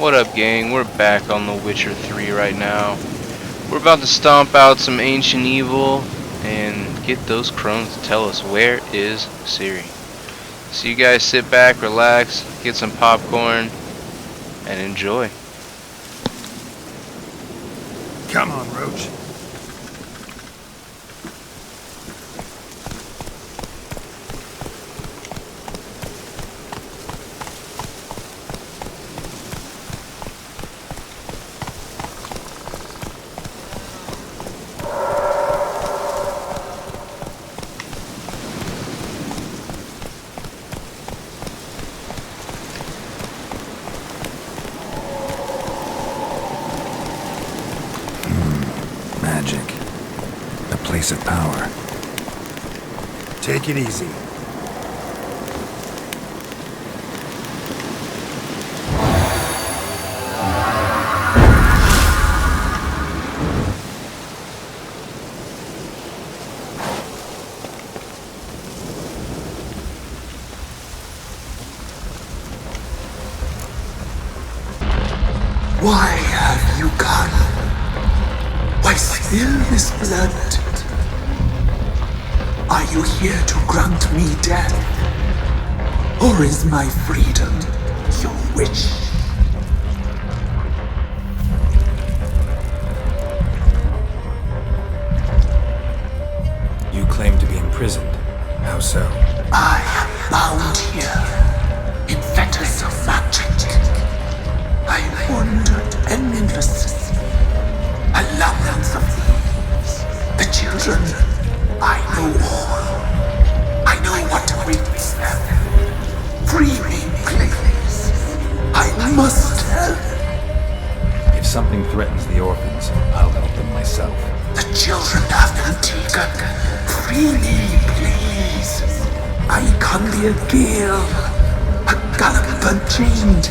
What up, gang? We're back on The Witcher 3 right now. We're about to stomp out some ancient evil and get those crones to tell us where is Ciri. So you guys sit back, relax, get some popcorn, and enjoy. Come on, Roach. Magic. The place of power. Take it easy. Why have you come? Why spill this blood? Are you here to grant me death? Or is my freedom your wish? You claim to be imprisoned. How so? I am bound here in fetters of magic. I wandered endlessly. A labyrinth of thieves. The children, I know all. I know what awaits them. Free me, please. I must help. If something threatens the orphans, I'll help them myself. The children have been taken. Free me, please. I can be a gale, a gallop unchained.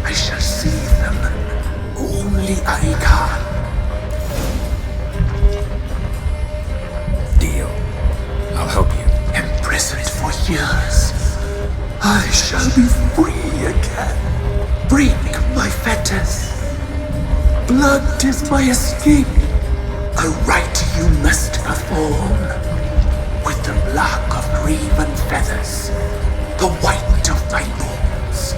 I shall save them. Only I can. Deal. I'll help you. Imprisoned for years, I shall be free again. Break my fetters. Blood is my escape. A rite you must perform. With the black of raven feathers, the white of my bones,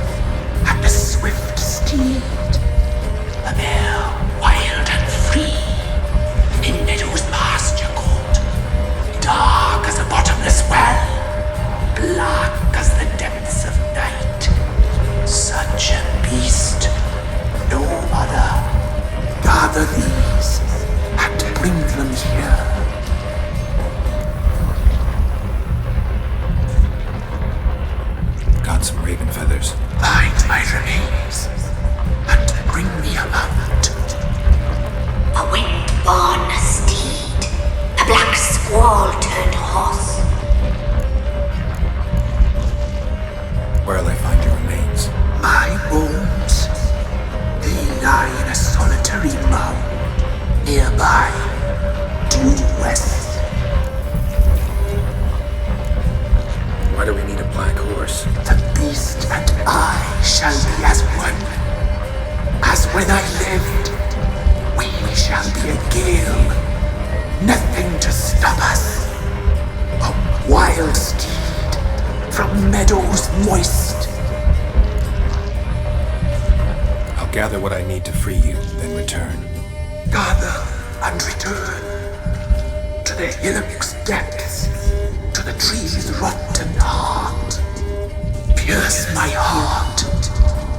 and the swift steed. A mare wild and free, in meadows pasture cold, dark as a bottomless well, black as the depths of night. Such a beast, no other. Gather these and bring them here. Got some raven feathers. Find my remains and bring me a mount. A wind-born steed, a black squall turned horse. Where'll I find your remains? My bones, they lie in a solitary mound nearby, due west. Why do we need a black horse? The beast and I shall be as one. As when I lived, we shall be a gale. Nothing to stop us. A wild steed from meadows moist. I'll gather what I need to free you, then return. Gather and return to the hillock's depths, to the tree's rotten heart. Pierce my heart,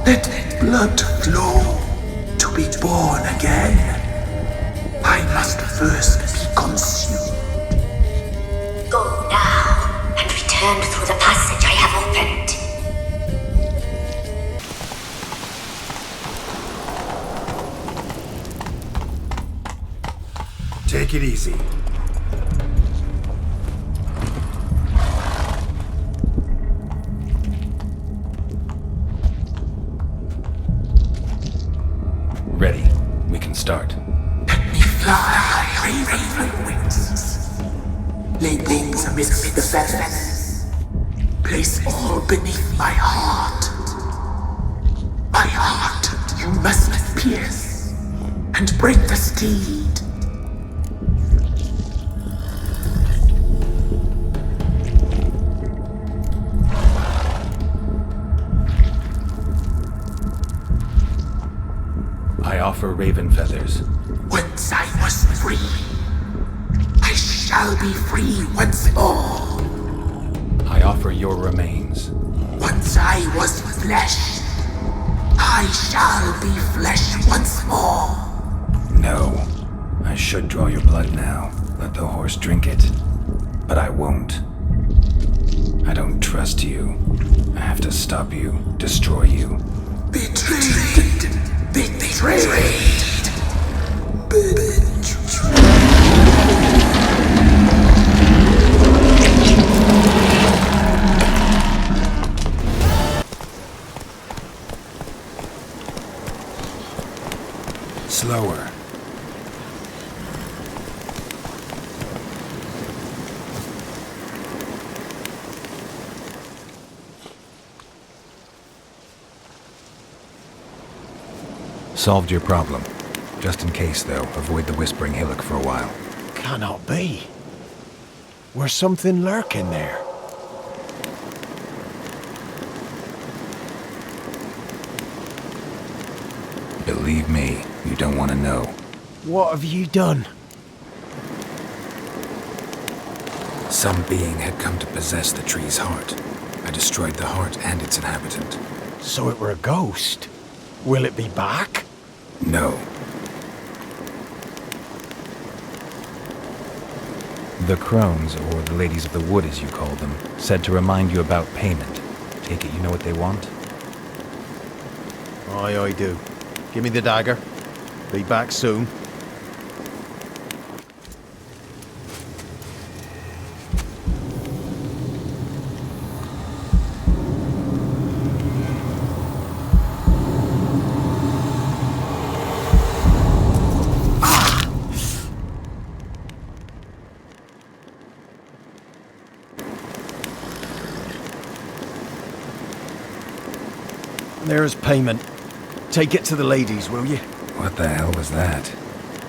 let blood flow to be born again. I must first be consumed. Go now and return through the passage I have opened. Take it easy. Ready. We can start. Let me fly, raven wings. Lay wings amidst the feathers. Place all beneath my heart. My heart break the steed. I offer raven feathers. Once I was free, I shall be free once more. I offer your remains. Once I was flesh, I shall be flesh once more. No. I should draw your blood now. Let the horse drink it. But I won't. I don't trust you. I have to stop you, destroy you. Betrayed! Betrayed! Slower. Solved your problem. Just in case, though, avoid the Whispering Hillock for a while. Cannot be. Where's something lurking there? Believe me, you don't want to know. What have you done? Some being had come to possess the tree's heart. I destroyed the heart and its inhabitant. So it were a ghost. Will it be back? No. The Crones, or the Ladies of the Wood as you call them, said to remind you about payment. Take it you know what they want? Aye, I do. Give me the dagger. Be back soon. There's payment. Take it to the ladies, will you? What the hell was that?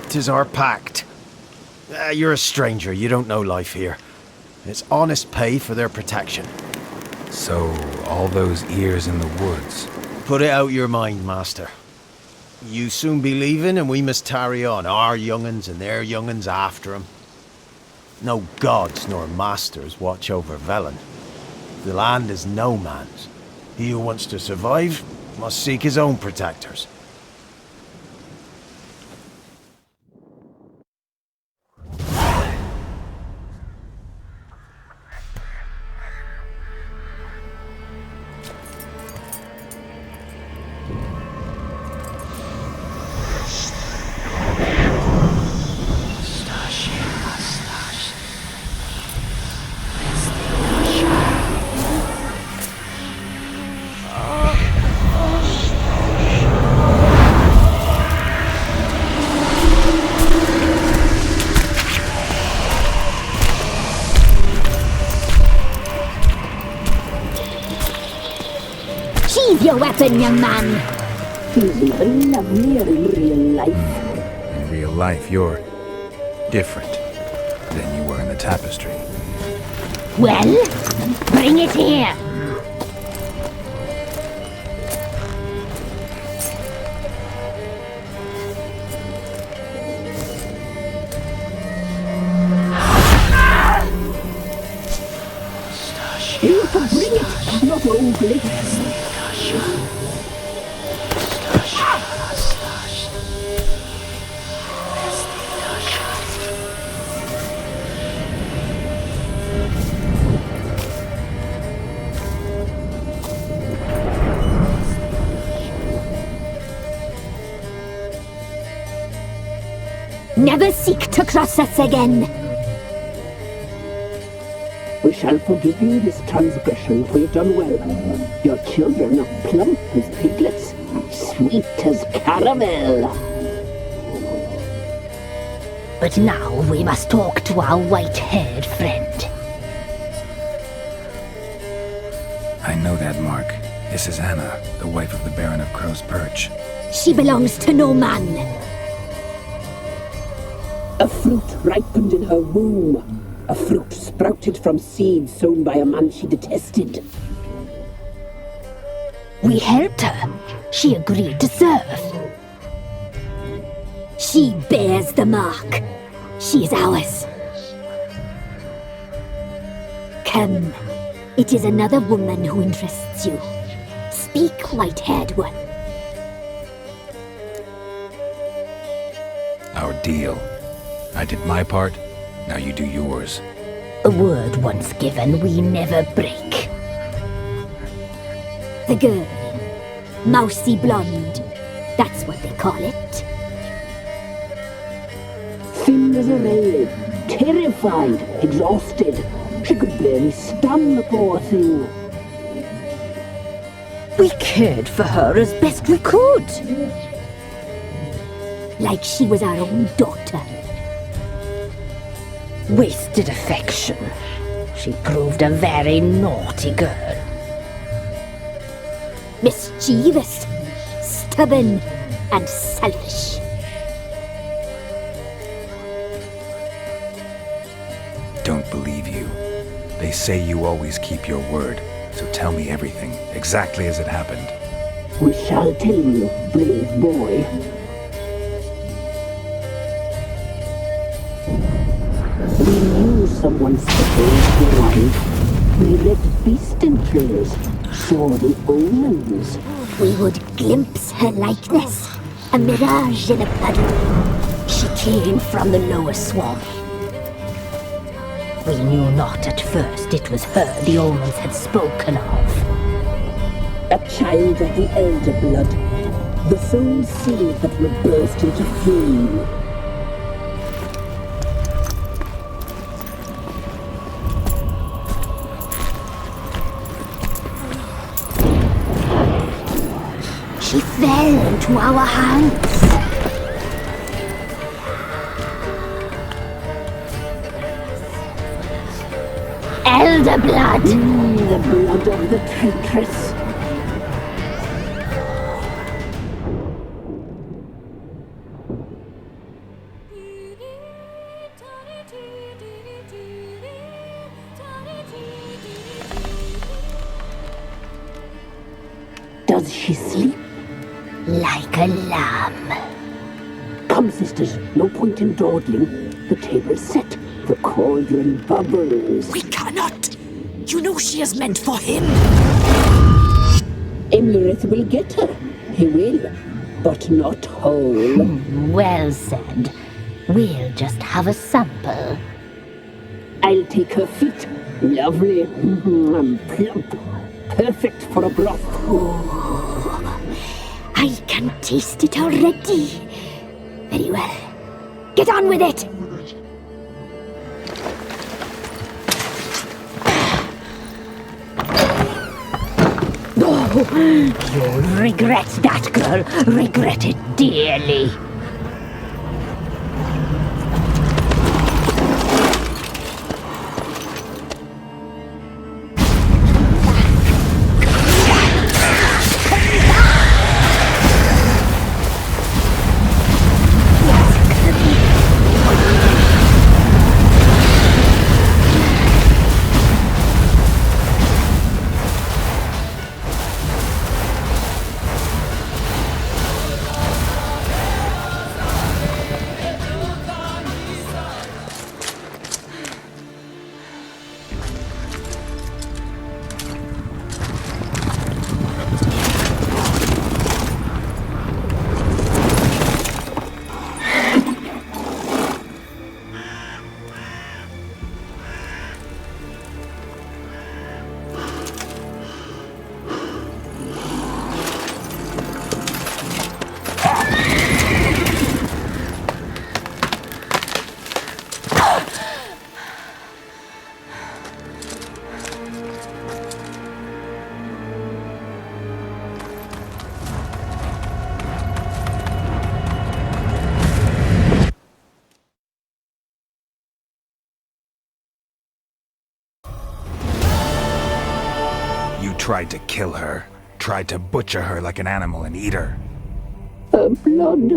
'Tis our pact. You're a stranger, you don't know life here. It's honest pay for their protection. So, all those ears in the woods. Put it out your mind, master. You soon be leaving and we must tarry on, our young'uns and their young'uns after 'em. No gods nor masters watch over Velen. The land is no man's. He who wants to survive must seek his own protectors. Sheathe your weapon, young man. He's even lovelier in real life. In real life, you're different than you were in the tapestry. Well, bring it here. You can bring it, not ugly. Never seek to cross us again. We shall forgive you this transgression, for you've done well. Your children are plump as piglets, sweet as caramel. But now we must talk to our white-haired friend. I know that mark. This is Anna, the wife of the Baron of Crow's Perch. She belongs to no man. fruit ripened in her womb. A fruit sprouted from seeds sown by a man she detested. We helped her. She agreed to serve. She bears the mark. She is ours. Come. It is another woman who interests you. Speak, white-haired one. Our deal. I did my part, now you do yours. A word once given, we never break. The girl. Mousy blonde. That's what they call it. Thin as a rail, terrified, exhausted. She could barely stand, the poor thing. We cared for her as best we could. Like she was our own daughter. Wasted affection. She proved a very naughty girl. Mischievous, stubborn, and selfish. Don't believe you. They say you always keep your word, so tell me everything, exactly as it happened. We shall tell you, brave boy. We knew someone special to arrive. We read beast entrails, saw the omens. We would glimpse her likeness, a mirage in a puddle. She came from the lower swamp. We knew not at first it was her the omens had spoken of. A child of the elder blood, the soul seed that will burst into flame. She fell into our hands. Elder blood! The blood of the traitress. Does she sleep? Like a lamb. Come, sisters, no point in dawdling. The table's set. The cauldron bubbles. We cannot! You know she is meant for him! Emirith will get her. He will, but not whole. Well said. We'll just have a sample. I'll take her feet. Lovely. Plump. Perfect for a broth. I can taste it already. Very well. Get on with it! You'll regret that, girl. Regret it dearly. You tried to kill her, tried to butcher her like an animal and eat her. Her blood.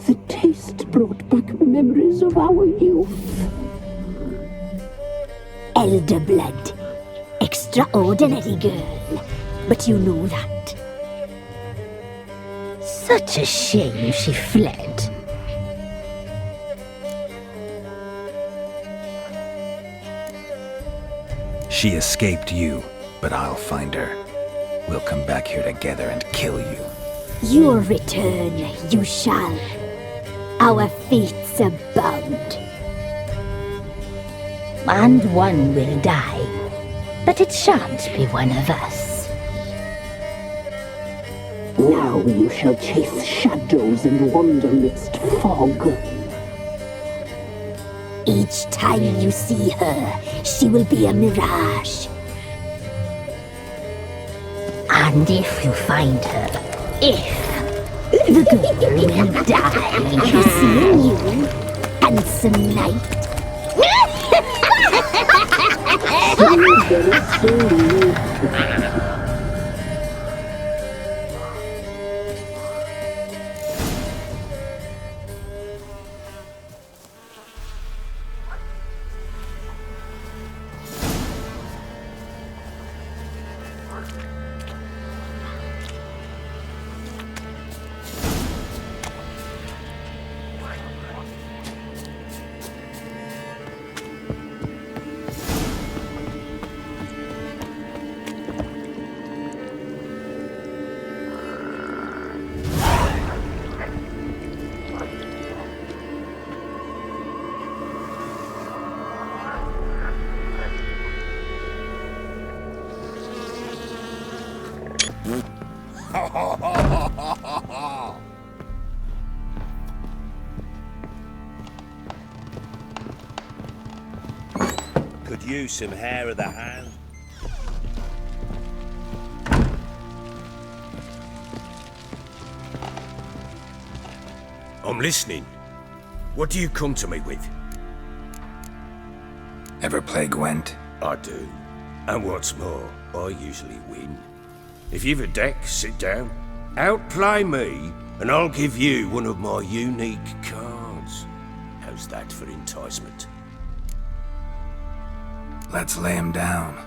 The taste brought back memories of our youth. Elder blood. Extraordinary girl. But you know that. Such a shame she fled. She escaped you, but I'll find her. We'll come back here together and kill you. Your return you shall. Our fates are bound. And one will die, but it shan't be one of us. Now you shall chase shadows and wander midst fog. Each time you see her, she will be a mirage. And if you find her, the girl will die. Seeing you, handsome knight. Could use some hair of the hand. I'm listening. What do you come to me with? Ever play Gwent? I do. And what's more, I usually win. If you've a deck, sit down. Outplay me, and I'll give you one of my unique cards. How's that for enticement? Let's lay him down.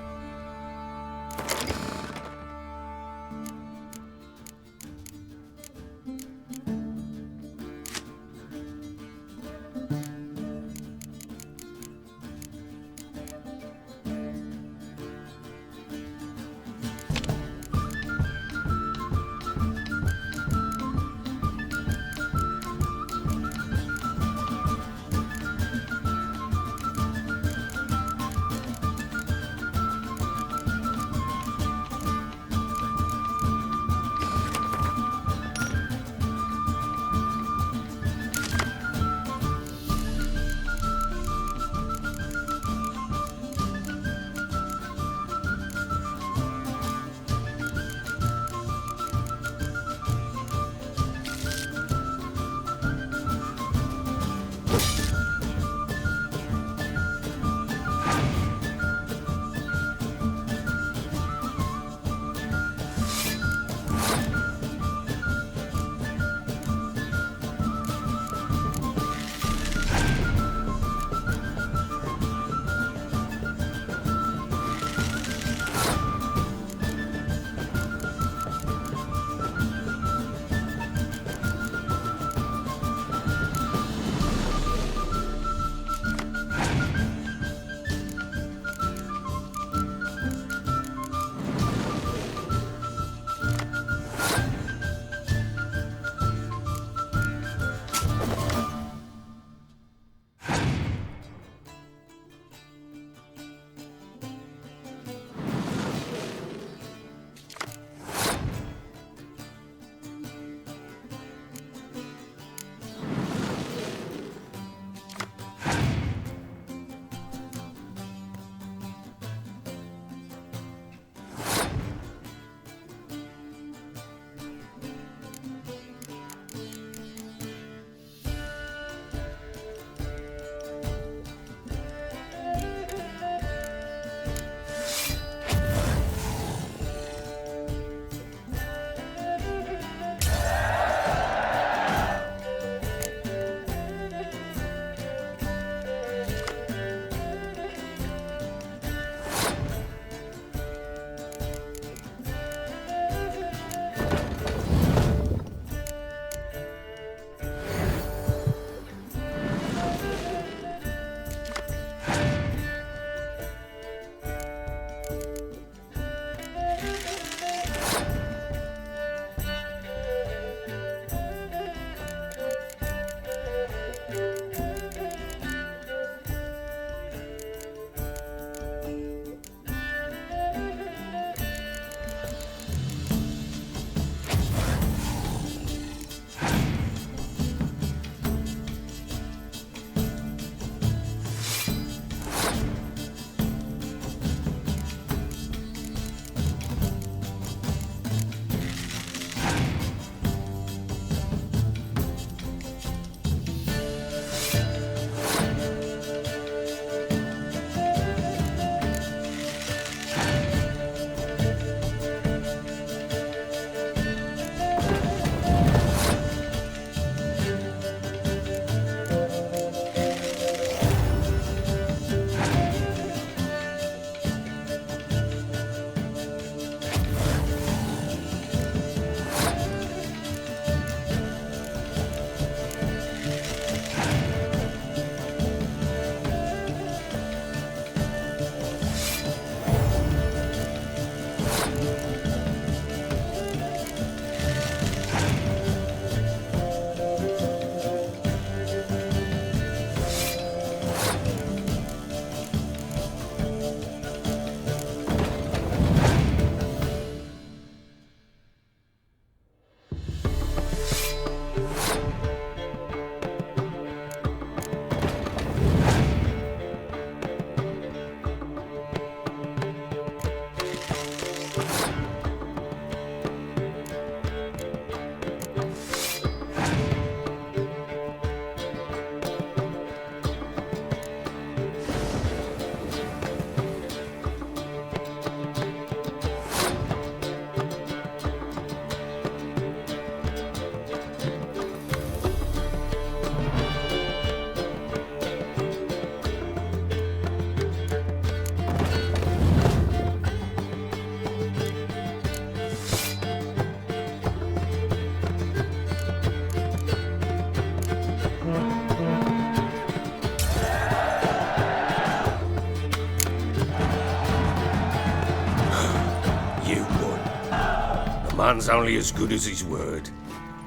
man's only as good as his word.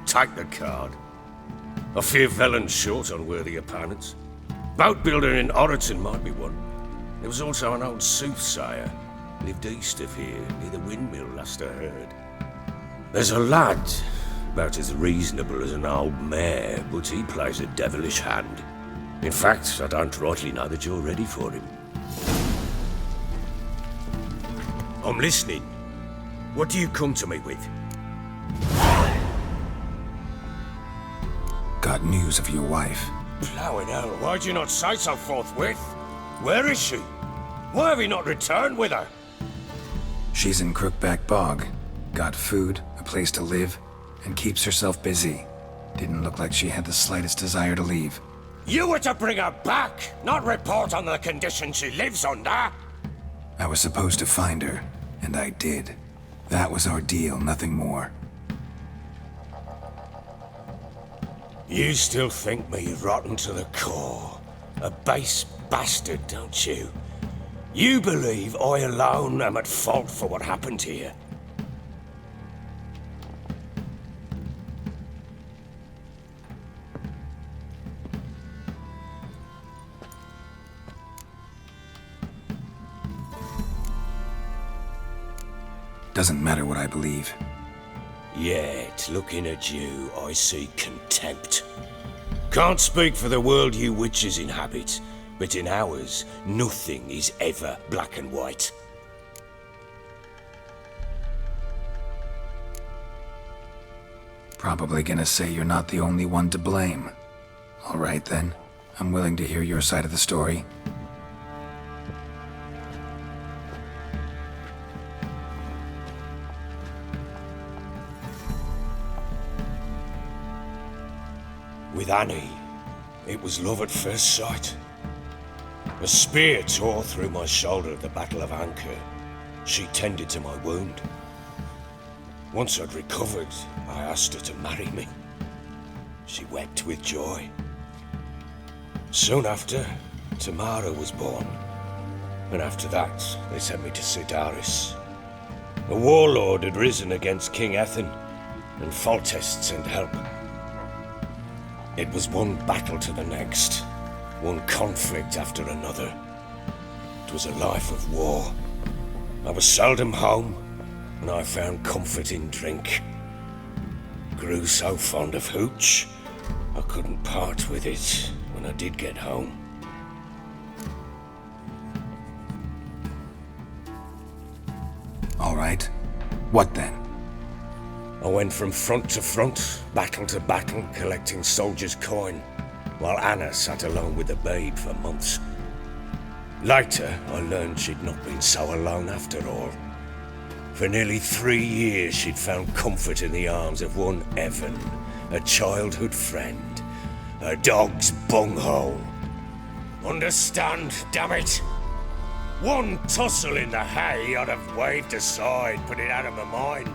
Take the card. I fear Velen's short on worthy opponents. Boat builder in Oroton might be one. There was also an old soothsayer. Lived east of here, near the windmill, last I heard. There's a lad, about as reasonable as an old mare, but he plays a devilish hand. In fact, I don't rightly know that you're ready for him. I'm listening. What do you come to me with? Got news of your wife. Plowing hell, why'd you not say so forthwith? Where is she? Why have you not returned with her? She's in Crookback Bog. Got food, a place to live, and keeps herself busy. Didn't look like she had the slightest desire to leave. You were to bring her back, not report on the conditions she lives under. I was supposed to find her, and I did. That was our deal, nothing more. You still think me rotten to the core. A base bastard, don't you? You believe I alone am at fault for what happened here. Doesn't matter what I believe. Yet, looking at you, I see contempt. Can't speak for the world you witches inhabit, but in ours, nothing is ever black and white. Probably gonna say you're not the only one to blame. All right then, I'm willing to hear your side of the story. With Annie, it was love at first sight. A spear tore through my shoulder at the Battle of Anchor. She tended to my wound. Once I'd recovered, I asked her to marry me. She wept with joy. Soon after, Tamara was born. And after that, they sent me to Sidaris. A warlord had risen against King Ethan, and Foltest sent help. It was one battle to the next, one conflict after another. It was a life of war. I was seldom home, and I found comfort in drink. Grew so fond of hooch, I couldn't part with it when I did get home. All right. What then? I went from front to front, battle to battle, collecting soldiers' coin, while Anna sat alone with the babe for months. Later, I learned she'd not been so alone after all. For nearly 3 years, she'd found comfort in the arms of one Evan, a childhood friend, a dog's bunghole. Understand, damn it? One tussle in the hay I'd have waved aside, put it out of my mind.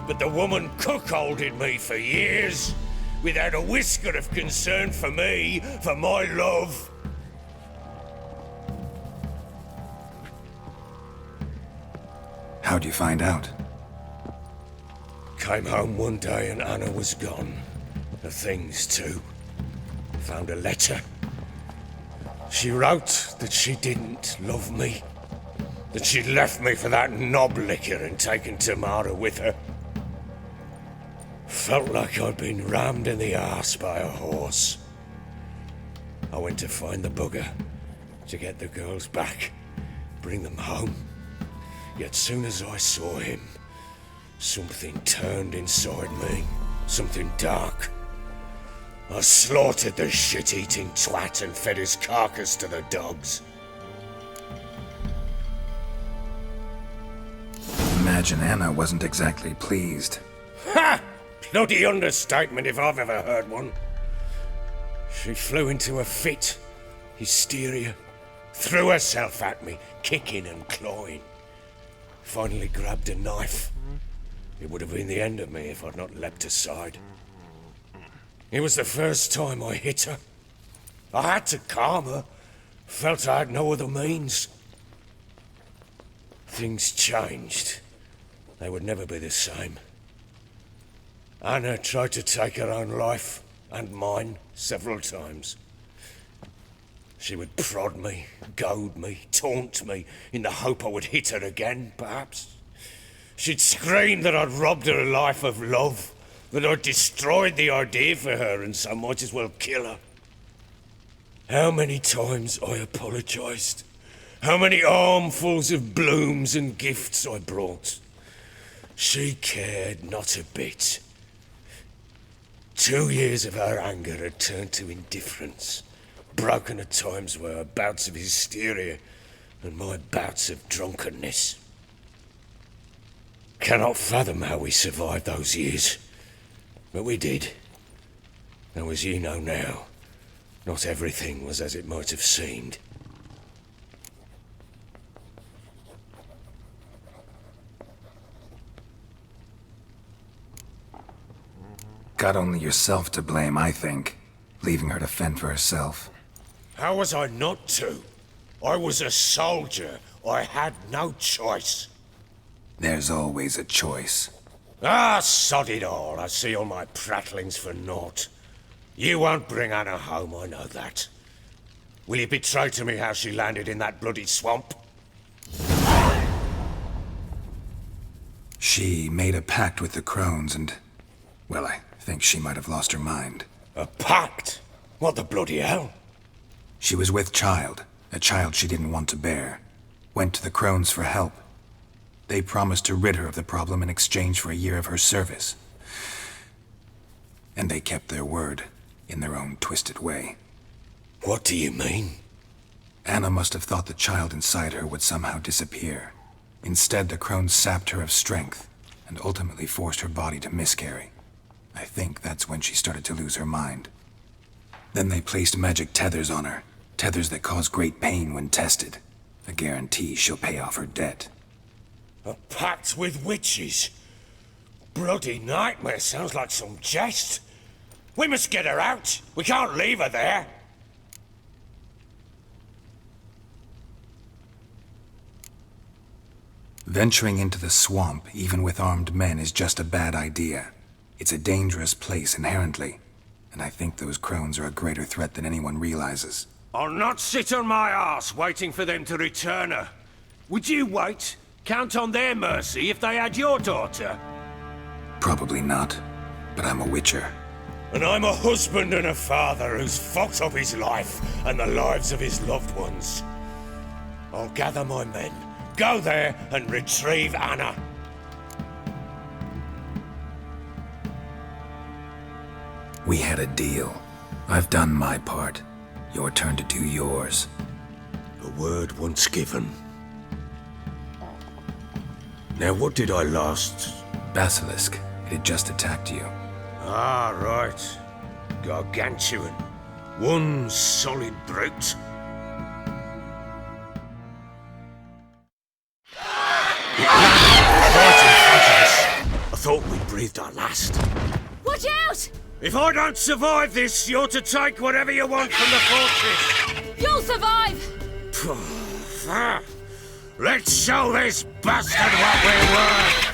But the woman cuckolded me for years, without a whisker of concern for me, for my love. How'd you find out? Came home one day and Anna was gone. Her things too. Found a letter. She wrote that she didn't love me. That she'd left me for that knob licker and taken Tamara with her. Felt like I'd been rammed in the arse by a horse. I went to find the bugger, to get the girls back, bring them home. Yet soon as I saw him, something turned inside me, something dark. I slaughtered the shit-eating twat and fed his carcass to the dogs. Imagine Anna wasn't exactly pleased. Ha! Bloody understatement if I've ever heard one. She flew into a fit, hysteria, threw herself at me, kicking and clawing. Finally grabbed a knife. It would have been the end of me if I'd not leapt aside. It was the first time I hit her. I had to calm her. Felt I had no other means. Things changed. They would never be the same. Anna tried to take her own life, and mine, several times. She would prod me, goad me, taunt me, in the hope I would hit her again, perhaps. She'd scream that I'd robbed her life of love, that I'd destroyed the idea for her and so might as well kill her. How many times I apologised. How many armfuls of blooms and gifts I brought. She cared not a bit. 2 years of her anger had turned to indifference, broken at times by her bouts of hysteria and my bouts of drunkenness. Cannot fathom how we survived those years, but we did. Though as you know now, not everything was as it might have seemed. Got only yourself to blame, I think. Leaving her to fend for herself. How was I not to? I was a soldier. I had no choice. There's always a choice. Ah, sod it all. I see all my prattlings for naught. You won't bring Anna home, I know that. Will you betray to me how she landed in that bloody swamp? She made a pact with the Crones and... well, I think she might have lost her mind. A pact? What the bloody hell? She was with child, a child she didn't want to bear. Went to the Crones for help. They promised to rid her of the problem in exchange for a year of her service. And they kept their word, in their own twisted way. What do you mean? Anna must have thought the child inside her would somehow disappear. Instead, the Crones sapped her of strength, and ultimately forced her body to miscarry. I think that's when she started to lose her mind. Then they placed magic tethers on her, tethers that cause great pain when tested. A guarantee she'll pay off her debt. A pact with witches? Bloody nightmare, sounds like some jest. We must get her out. We can't leave her there. Venturing into the swamp, even with armed men, is just a bad idea. It's a dangerous place inherently, and I think those Crones are a greater threat than anyone realizes. I'll not sit on my arse waiting for them to return her. Would you wait? Count on their mercy if they had your daughter? Probably not, but I'm a witcher. And I'm a husband and a father who's fucked up his life and the lives of his loved ones. I'll gather my men, go there and retrieve Anna. We had a deal. I've done my part. Your turn to do yours. A word once given. Now what did I last? Basilisk. It had just attacked you. Ah, right. Gargantuan. One solid brute. Right in front of us. I thought we breathed our last. Watch out! If I don't survive this, you're to take whatever you want from the fortress. You'll survive! Let's show this bastard what we're worth.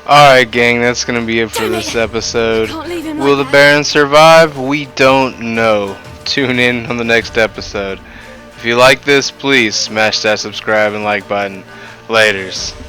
Alright, gang, that's gonna be it for this episode. Will the Baron survive? We don't know. Tune in on the next episode. If you like this, please smash that subscribe and like button. Laters.